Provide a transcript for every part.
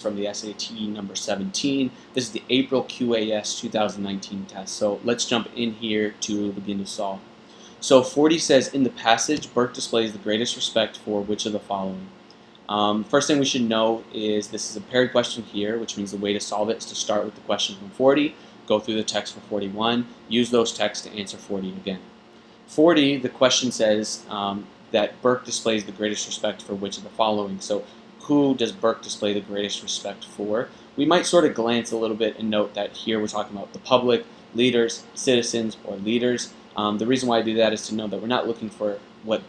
from the SAT number 17. This is the April QAS 2019 test. So let's jump in here to begin to solve. So 40 says, in the passage, Burke displays the greatest respect for which of the following? First thing we should know is this is a paired question here, which means the way to solve it is to start with the question from 40, go through the text for 41, use those texts to answer 40 again. 40, the question says that Burke displays the greatest respect for which of the following? So who does Burke display the greatest respect for? We might sort of glance a little bit and note that here we're talking about the public, leaders, citizens, or leaders. The reason why I do that is to know that we're not looking for what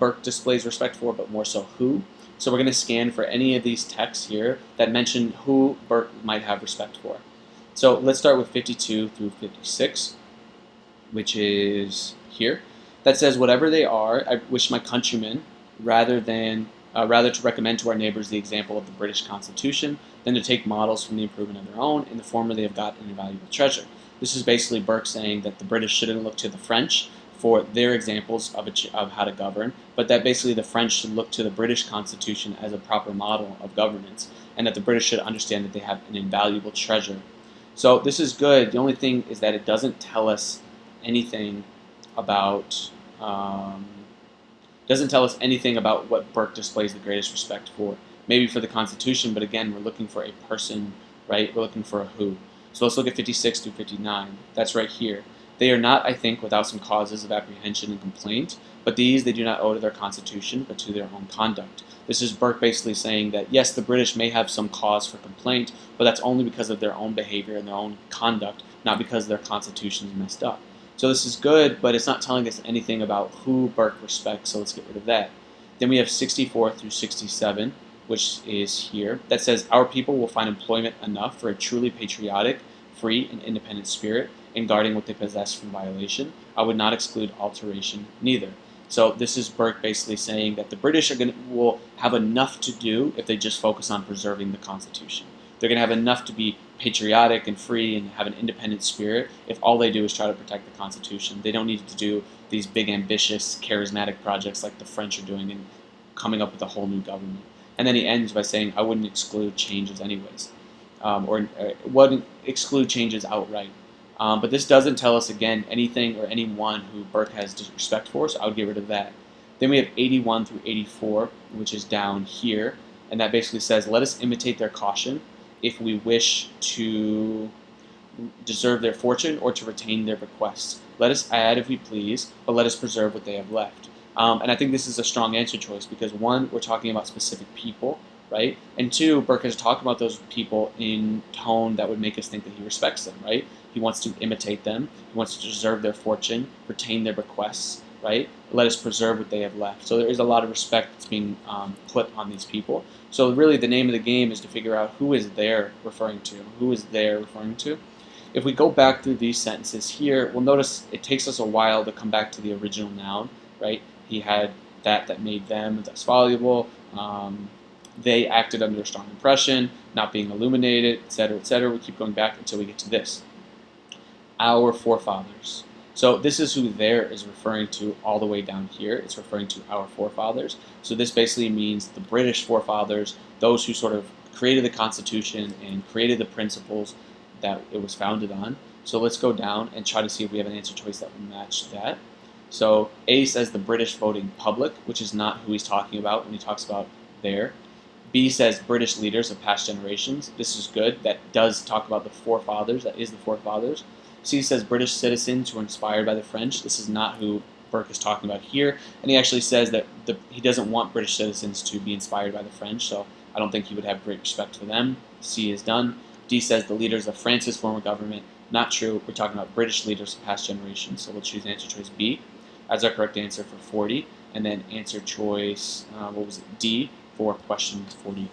Burke displays respect for, but more so who. So we're going to scan for any of these texts here that mention who Burke might have respect for. So let's start with 52 through 56, which is here. That says, whatever they are, I wish my countrymen, rather to recommend to our neighbors the example of the British Constitution, than to take models from the improvement of their own. In the former they have got an invaluable treasure. This is basically Burke saying that the British shouldn't look to the French for their examples of how to govern, but that basically the French should look to the British Constitution as a proper model of governance, and that the British should understand that they have an invaluable treasure. So this is good. The only thing is that it doesn't tell us anything about what Burke displays the greatest respect for. Maybe for the Constitution, but again, we're looking for a person, right? We're looking for a who. So let's look at 56 through 59. That's right here. They are not, I think, without some causes of apprehension and complaint, but these they do not owe to their Constitution, but to their own conduct. This is Burke basically saying that, yes, the British may have some cause for complaint, but that's only because of their own behavior and their own conduct, not because their Constitution is messed up. So this is good, but it's not telling us anything about who Burke respects, so let's get rid of that. Then we have 64 through 67, which is here, that says, our people will find employment enough for a truly patriotic, free, and independent spirit in guarding what they possess from violation. I would not exclude alteration neither. So this is Burke basically saying that the British will have enough to do if they just focus on preserving the Constitution. They're going to have enough to be patriotic and free and have an independent spirit if all they do is try to protect the Constitution. They don't need to do these big, ambitious, charismatic projects like the French are doing and coming up with a whole new government. And then he ends by saying, I wouldn't exclude changes anyways, or wouldn't exclude changes outright. But this doesn't tell us, again, anything or anyone who Burke has disrespect for, so I would get rid of that. Then we have 81 through 84, which is down here, and that basically says, let us imitate their caution if we wish to deserve their fortune or to retain their bequests. Let us add if we please, but let us preserve what they have left. And I think this is a strong answer choice because, one, we're talking about specific people, right? And two, Burke has talked about those people in tone that would make us think that he respects them, right? He wants to imitate them. He wants to preserve their fortune, retain their bequests, right? Let us preserve what they have left. So there is a lot of respect that's being put on these people. So really the name of the game is to figure out who is there referring to. Who is there referring to? If we go back through these sentences here, we'll notice it takes us a while to come back to the original noun, right? He had that made them, that's valuable. They acted under a strong impression, not being illuminated, etc., etc. We keep going back until we get to this. Our forefathers. So this is who there is referring to all the way down here. It's referring to our forefathers. So this basically means the British forefathers, those who sort of created the Constitution and created the principles that it was founded on. So let's go down and try to see if we have an answer choice that will match that. So A says the British voting public, which is not who he's talking about when he talks about there. B says British leaders of past generations. This is good. That does talk about the forefathers. That is the forefathers. C says British citizens who were inspired by the French. This is not who Burke is talking about here. And he actually says that he doesn't want British citizens to be inspired by the French, so I don't think he would have great respect for them. C is done. D says the leaders of France's former government. Not true. We're talking about British leaders of past generations, so we'll choose answer choice B as our correct answer for 40. And then answer choice, D for question 41.